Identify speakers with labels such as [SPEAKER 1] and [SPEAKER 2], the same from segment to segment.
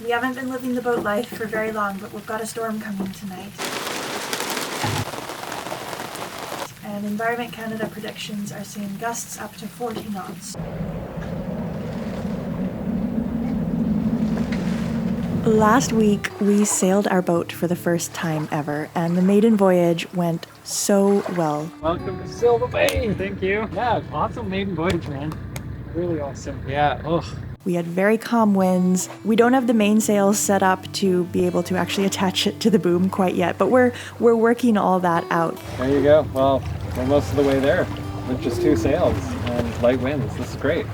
[SPEAKER 1] We haven't been living the boat life for very long, but we've got a storm coming tonight. And Environment Canada predictions are seeing gusts up to 40 knots. Last week, we sailed our boat for the first time ever, and the maiden voyage went so well.
[SPEAKER 2] Welcome to Silver Bay. Thank you. Yeah, awesome maiden voyage, man. Really awesome. Yeah. Ugh.
[SPEAKER 1] We had very calm winds. We don't have the mainsail set up to be able to actually attach it to the boom quite yet, but we're working all that out.
[SPEAKER 2] There you go. Well, we're most of the way there with just 2 sails and light winds. This is great.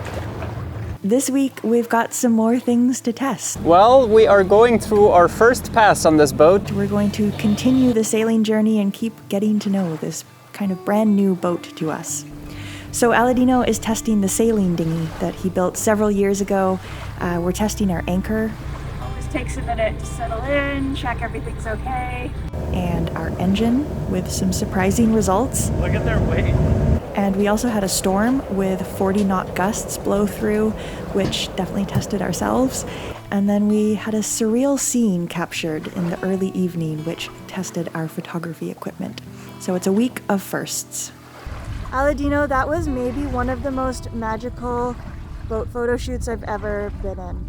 [SPEAKER 1] This week, we've got some more things to test.
[SPEAKER 2] Well, we are going through our first pass on this boat.
[SPEAKER 1] We're going to continue the sailing journey and keep getting to know this kind of brand new boat to us. So Aladino is testing the sailing dinghy that he built several years ago. We're testing our anchor. Always takes a minute to settle in, check everything's okay. And our engine with some surprising results.
[SPEAKER 2] Look at their weight.
[SPEAKER 1] And we also had a storm with 40-knot gusts blow through, which definitely tested ourselves. And then we had a surreal scene captured in the early evening, which tested our photography equipment. So it's a week of firsts. Aladino, that was maybe one of the most magical boat photo shoots I've ever been in.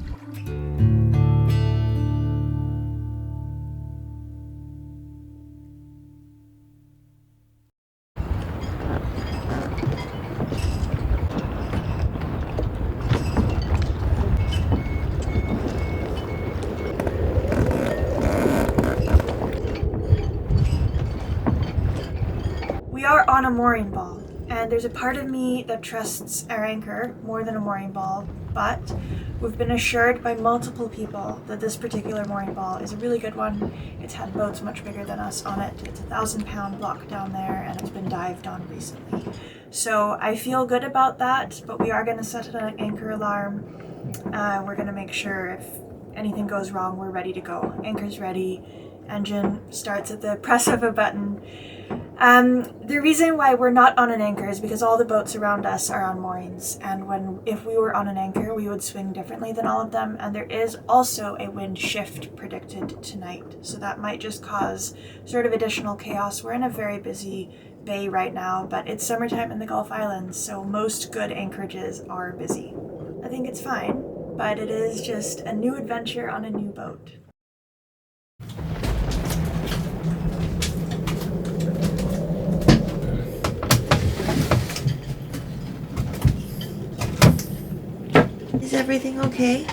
[SPEAKER 1] We are on a mooring ball, and there's a part of me that trusts our anchor more than a mooring ball, but we've been assured by multiple people that this particular mooring ball is a really good one. It's had boats much bigger than us on it. It's a 1,000-pound block down there, and it's been dived on recently. So I feel good about that, but we are going to set an anchor alarm. We're going to make sure if anything goes wrong, we're ready to go. Anchor's ready. Engine starts at the press of a button. The reason why we're not on an anchor is because all the boats around us are on moorings, and if we were on an anchor, we would swing differently than all of them, and there is also a wind shift predicted tonight, so that might just cause sort of additional chaos. We're in a very busy bay right now, but it's summertime in the Gulf Islands, so most good anchorages are busy. I think it's fine, but it is just a new adventure on a new boat. Is everything okay?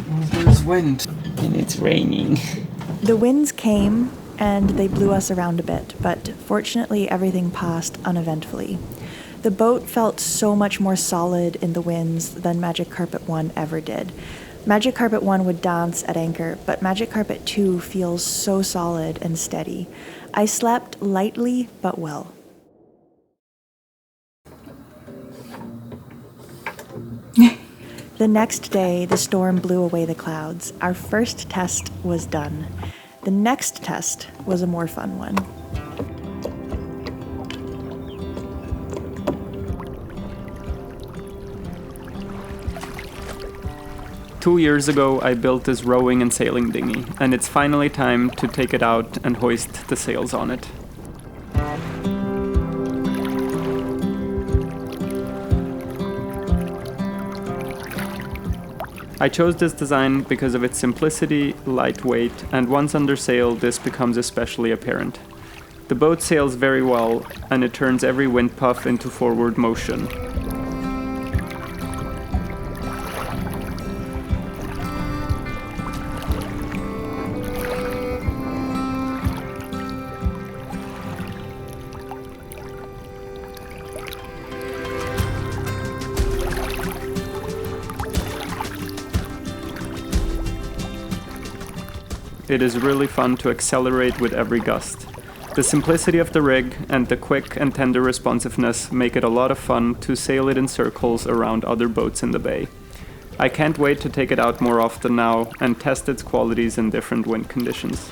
[SPEAKER 2] Well, there's wind and it's raining.
[SPEAKER 1] The winds came and they blew us around a bit, but fortunately everything passed uneventfully. The boat felt so much more solid in the winds than Magic Carpet 1 ever did. Magic Carpet 1 would dance at anchor, but Magic Carpet 2 feels so solid and steady. I slept lightly but well. The next day, the storm blew away the clouds. Our first test was done. The next test was a more fun one.
[SPEAKER 3] Two years ago, I built this rowing and sailing dinghy, and it's finally time to take it out and hoist the sails on it. I chose this design because of its simplicity, lightweight, and once under sail, this becomes especially apparent. The boat sails very well, and it turns every wind puff into forward motion. It is really fun to accelerate with every gust. The simplicity of the rig and the quick and tender responsiveness make it a lot of fun to sail it in circles around other boats in the bay. I can't wait to take it out more often now and test its qualities in different wind conditions.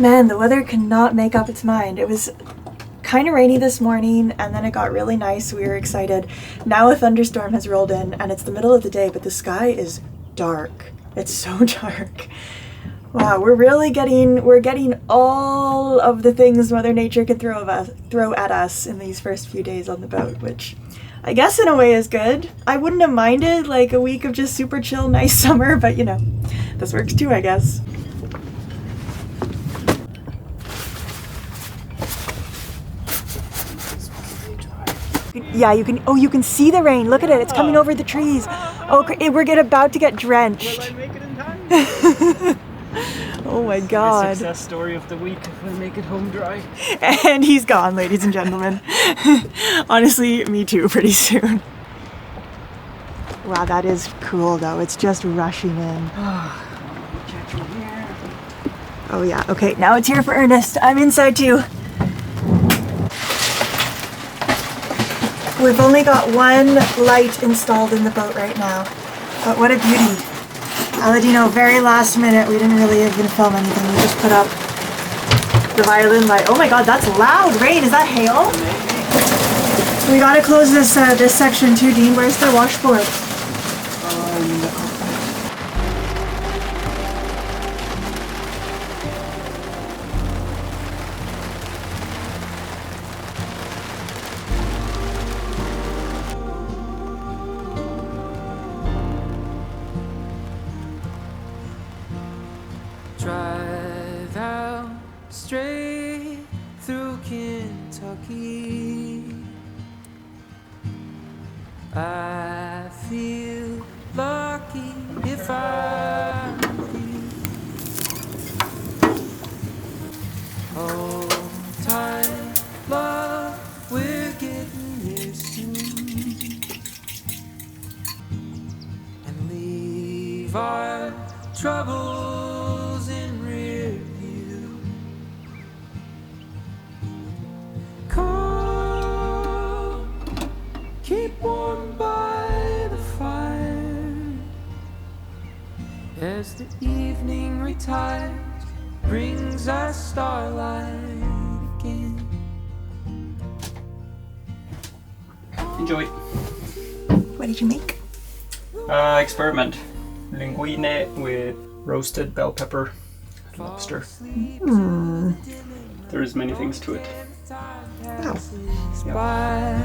[SPEAKER 1] Man, the weather cannot make up its mind. It was kind of rainy this morning, and then it got really nice. We were excited. Now a thunderstorm has rolled in, and it's the middle of the day, but the sky is dark. It's so dark. Wow, we're getting all of the things Mother Nature could throw at us in these first few days on the boat, which I guess in a way is good. I wouldn't have minded like a week of just super chill, nice summer, but you know, this works too, I guess. Yeah, you can. Oh, you can see the rain. Look at it. It's coming over the trees. Oh, we're about to get drenched.
[SPEAKER 2] Will I make it in time?
[SPEAKER 1] Oh my God.
[SPEAKER 2] Success story of the week if I make it home dry.
[SPEAKER 1] And he's gone, ladies and gentlemen. Honestly, me too, pretty soon. Wow, that is cool though. It's just rushing in. Oh yeah, okay, now it's here for earnest. I'm inside too. We've only got one light installed in the boat right now, but what a beauty. Aladino, very last minute, we didn't really even film anything, we just put up the violin light. Oh my God, that's loud rain, is that hail? We gotta close this this section too, Dean. Where's the washboard?
[SPEAKER 4] Drive out straight through Kentucky. I feel lucky if I hold tight, love, we're getting here soon. And leave our troubles in rear view. Come, keep warm by the fire as the evening retires, brings us starlight again.
[SPEAKER 3] Enjoy.
[SPEAKER 1] What did you make?
[SPEAKER 3] Experiment. Linguine with roasted bell pepper lobster. There's many things to it.
[SPEAKER 1] Wow.
[SPEAKER 3] Yeah.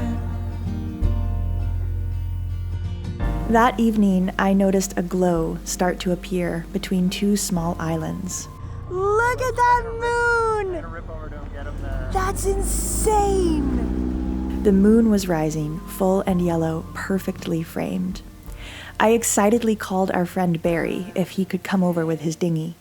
[SPEAKER 1] That evening, I noticed a glow start to appear between two small islands. Look at that moon! That's insane! The moon was rising, full and yellow, perfectly framed. I excitedly called our friend Barry if he could come over with his dinghy.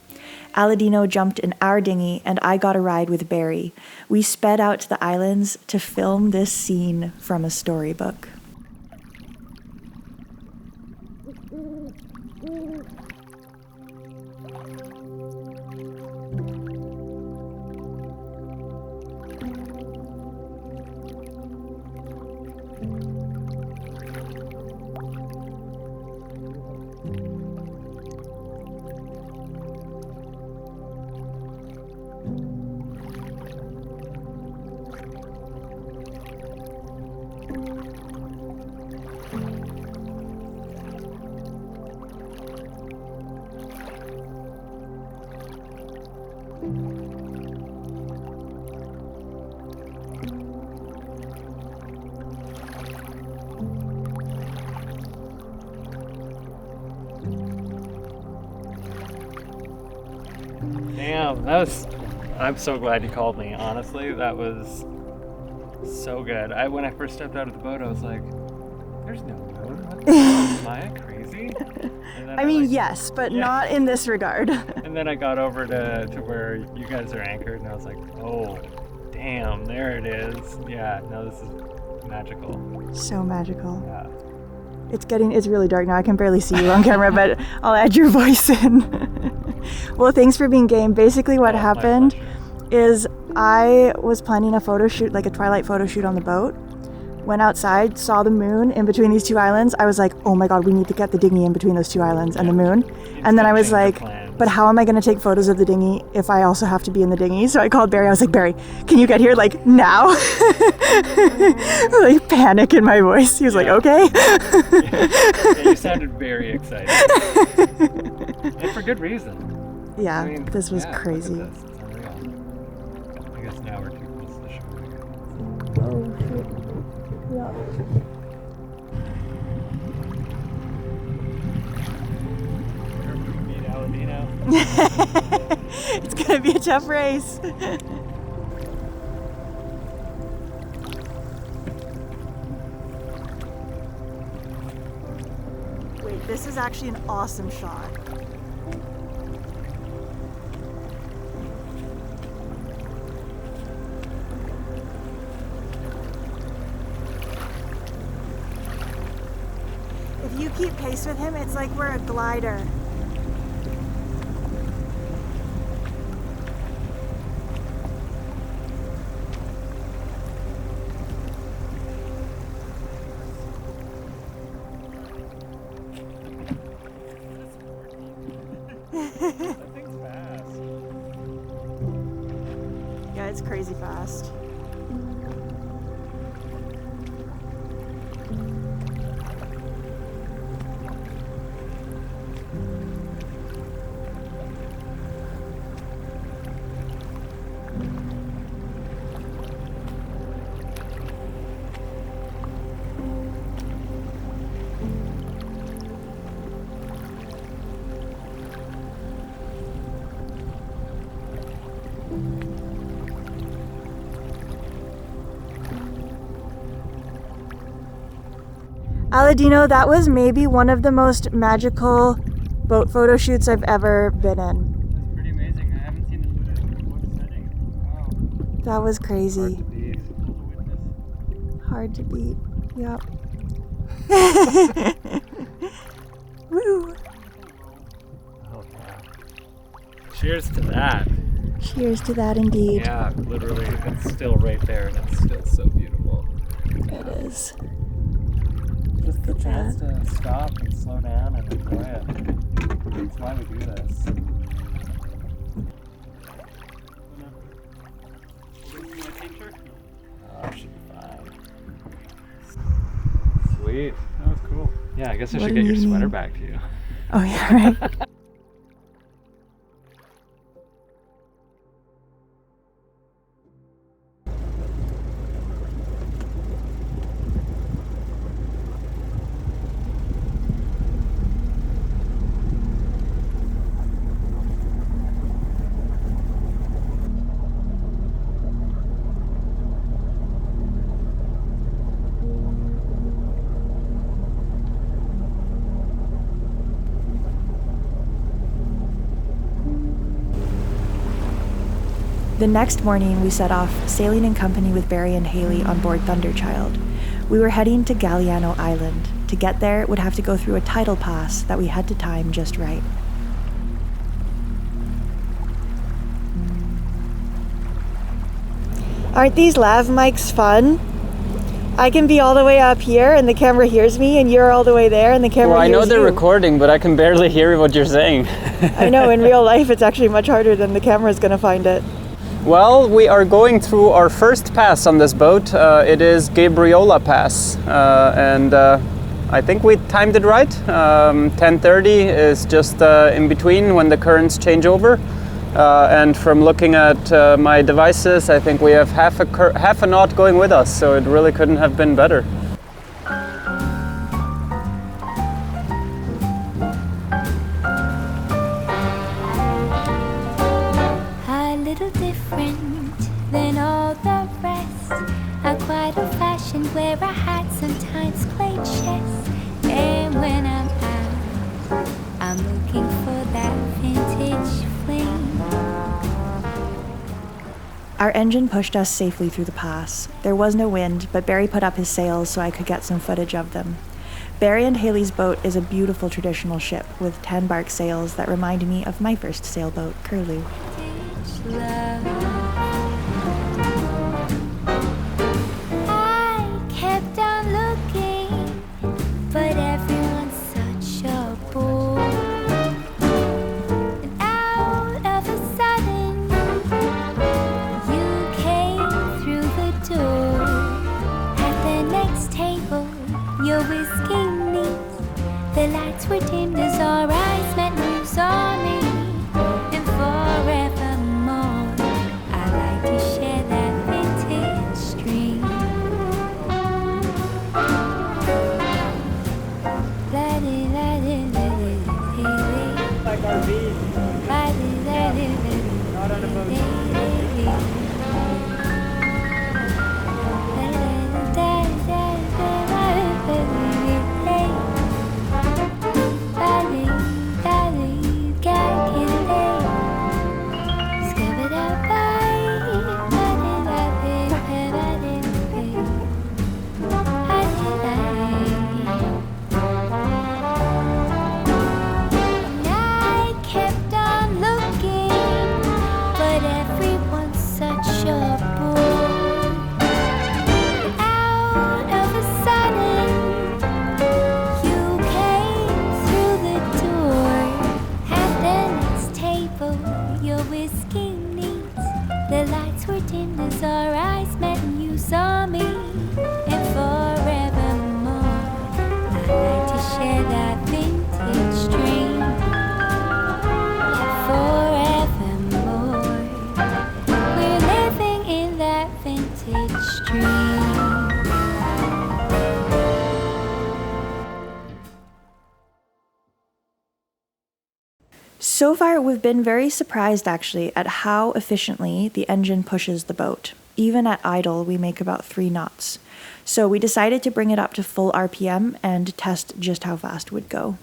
[SPEAKER 1] Aladino jumped in our dinghy and I got a ride with Barry. We sped out to the islands to film this scene from a storybook.
[SPEAKER 2] Damn, I'm so glad you called me, honestly. That was so good. When I first stepped out of the boat, I was like, there's no moon. What the hell? Am I crazy? And then
[SPEAKER 1] I mean, yes, but not in this regard.
[SPEAKER 2] And then I got over to where you guys are anchored, and I was like, oh, damn, there it is. Yeah, no, this is magical.
[SPEAKER 1] So magical.
[SPEAKER 2] Yeah.
[SPEAKER 1] It's really dark now. I can barely see you on camera, but I'll add your voice in. Well, thanks for being game. Basically what happened is I was planning a photo shoot, like a twilight photo shoot on the boat. Went outside, saw the moon in between these two islands. I was like, oh my God, we need to get the dinghy in between those two islands and the moon. And then I was like, but how am I going to take photos of the dinghy if I also have to be in the dinghy? So I called Barry. I was like, Barry, can you get here like now? Like panic in my voice. He was like, okay.
[SPEAKER 2] Yeah, you sounded very excited. And for good reason.
[SPEAKER 1] Yeah,
[SPEAKER 2] I mean,
[SPEAKER 1] this was
[SPEAKER 2] yeah,
[SPEAKER 1] crazy.
[SPEAKER 2] look at this. It's unreal. I guess now we're too close to the shore.
[SPEAKER 1] Oh, shit. Yeah.
[SPEAKER 2] Meet Aladino.
[SPEAKER 1] It's gonna be a tough race. Wait, this is actually an awesome shot. If you keep pace with him, it's like we're a glider.
[SPEAKER 2] That thing's fast.
[SPEAKER 1] Yeah, it's crazy fast. Aladino, that was maybe one of the most magical boat photo shoots I've ever been in.
[SPEAKER 2] That's pretty amazing. I haven't seen the footage. What a setting. Wow.
[SPEAKER 1] That was crazy.
[SPEAKER 2] Hard to beat.
[SPEAKER 1] Hard to beat. Yep. Woo.
[SPEAKER 2] Oh, yeah. Cheers to that.
[SPEAKER 1] Cheers to that indeed.
[SPEAKER 2] Yeah, literally, it's still right there, and it's still so beautiful.
[SPEAKER 1] It is.
[SPEAKER 2] Just the chance to stop and slow down and enjoy it. That's why we do this. Oh, should be fine. Sweet. That was cool. Yeah, I guess I
[SPEAKER 1] What
[SPEAKER 2] should
[SPEAKER 1] an
[SPEAKER 2] get your sweater
[SPEAKER 1] evening.
[SPEAKER 2] back to you.
[SPEAKER 1] Oh yeah, right. The next morning, we set off, sailing in company with Barry and Haley on board Thunderchild. We were heading to Galliano Island. To get there, would have to go through a tidal pass that we had to time just right. Aren't these lav mics fun? I can be all the way up here and the camera hears me, and you're all the way there and the camera
[SPEAKER 5] Well, I
[SPEAKER 1] hears
[SPEAKER 5] know they're
[SPEAKER 1] you.
[SPEAKER 5] recording, but I can barely hear what you're saying.
[SPEAKER 1] I know, in real life it's actually much harder than the camera's gonna find it.
[SPEAKER 5] Well, we are going through our first pass on this boat. It is Gabriola Pass, and I think we timed it right. 10:30 is just in between when the currents change over. And from looking at my devices, I think we have half a knot going with us, so it really couldn't have been better.
[SPEAKER 6] A little different than all the rest. I'm quite old-fashioned, wear a hat, sometimes play chess. And when I'm out, I'm looking for that vintage flame.
[SPEAKER 1] Our engine pushed us safely through the pass. There was no wind, but Barry put up his sails so I could get some footage of them. Barry and Haley's boat is a beautiful traditional ship with 10 bark sails that remind me of my first sailboat, Curlew.
[SPEAKER 6] Vintage love. I kept on looking, but everyone's such a bore. And I The lights were dimmed as our eyes met and you saw me. And forevermore, I like to share that vintage stream.
[SPEAKER 5] Like RV, not on a boat.
[SPEAKER 6] Our eyes met and you saw me, and forevermore I like to share that vintage dream. And forevermore we're living in that vintage dream.
[SPEAKER 1] So far, we've been very surprised actually at how efficiently the engine pushes the boat. Even at idle, we make about 3 knots. So we decided to bring it up to full RPM and test just how fast it would go.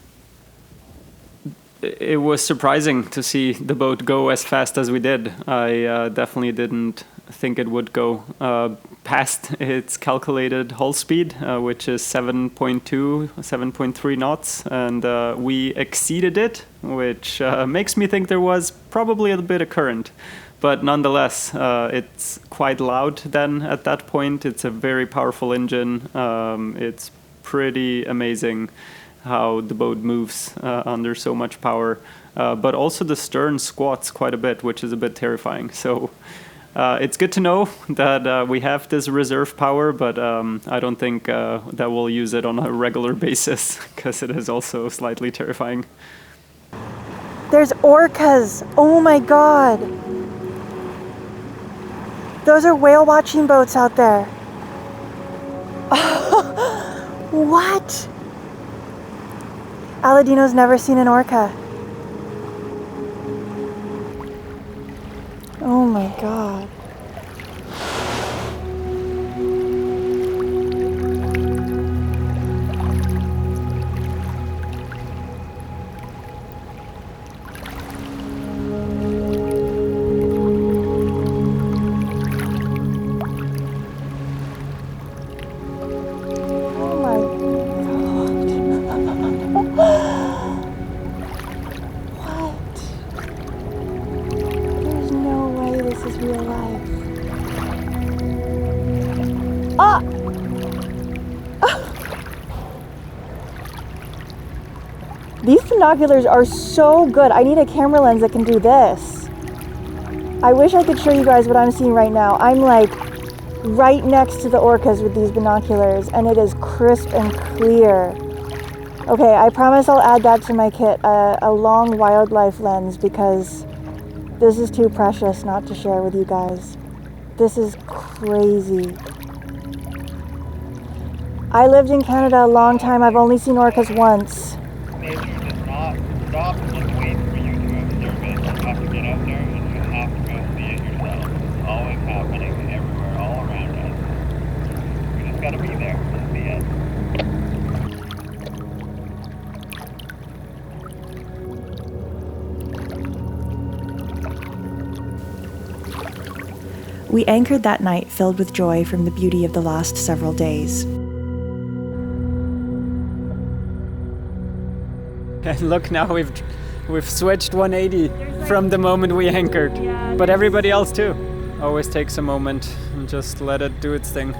[SPEAKER 3] It was surprising to see the boat go as fast as we did. I definitely didn't think it would go past its calculated hull speed, which is 7.2, 7.3 knots, and we exceeded it, which makes me think there was probably a bit of current. But nonetheless, it's quite loud then at that point. It's a very powerful engine. It's pretty amazing how the boat moves under so much power. But also the stern squats quite a bit, which is a bit terrifying. So it's good to know that we have this reserve power, but I don't think that we'll use it on a regular basis because it is also slightly terrifying.
[SPEAKER 1] There's orcas! Oh my god! Those are whale watching boats out there. What? Aladino's never seen an orca. Oh my god. These binoculars are so good. I need a camera lens that can do this. I wish I could show you guys what I'm seeing right now. I'm like right next to the orcas with these binoculars and it is crisp and clear. Okay, I promise I'll add that to my kit, a long wildlife lens, because this is too precious not to share with you guys. This is crazy. I lived in Canada a long time. I've only seen orcas once.
[SPEAKER 2] Nature does not stop and wait for you to observe it. You have to get out there and you have to go see it yourself. It's always happening everywhere, all around us. We just gotta be there and see it.
[SPEAKER 1] We anchored that night filled with joy from the beauty of the last several days.
[SPEAKER 5] And look, now we've switched 180 from the moment we anchored. But everybody else too. Always takes a moment and just let it do its thing.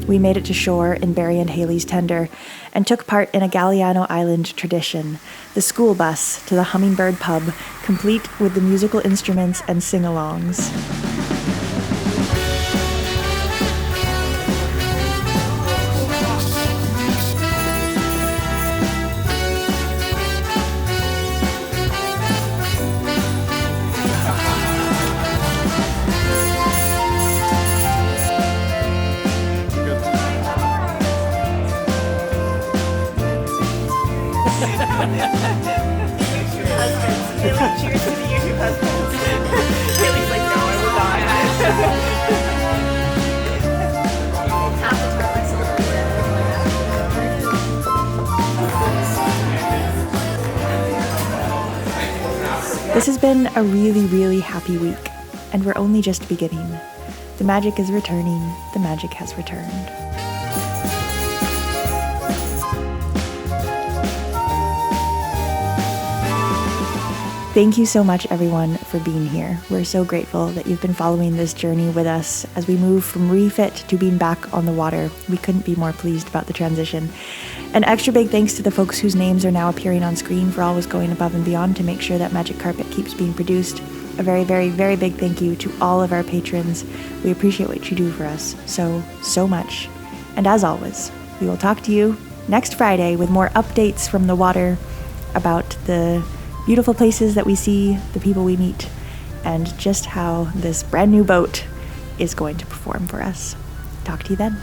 [SPEAKER 1] we made it to shore in Barry and Haley's tender and took part in a Galliano Island tradition, the school bus to the Hummingbird pub, complete with the musical instruments and sing-alongs.
[SPEAKER 7] Cheers to the YouTube husbands. Haley's like, no, I will not. Half the time I
[SPEAKER 1] This has been a really, really happy week, and we're only just beginning. The magic is returning, the magic has returned. Thank you so much, everyone, for being here. We're so grateful that you've been following this journey with us as we move from refit to being back on the water. We couldn't be more pleased about the transition. An extra big thanks to the folks whose names are now appearing on screen for always going above and beyond to make sure that Magic Carpet keeps being produced. A very, very, very big thank you to all of our patrons. We appreciate what you do for us so much. And as always, we will talk to you next Friday with more updates from the water about the beautiful places that we see, the people we meet, and just how this brand new boat is going to perform for us. Talk to you then.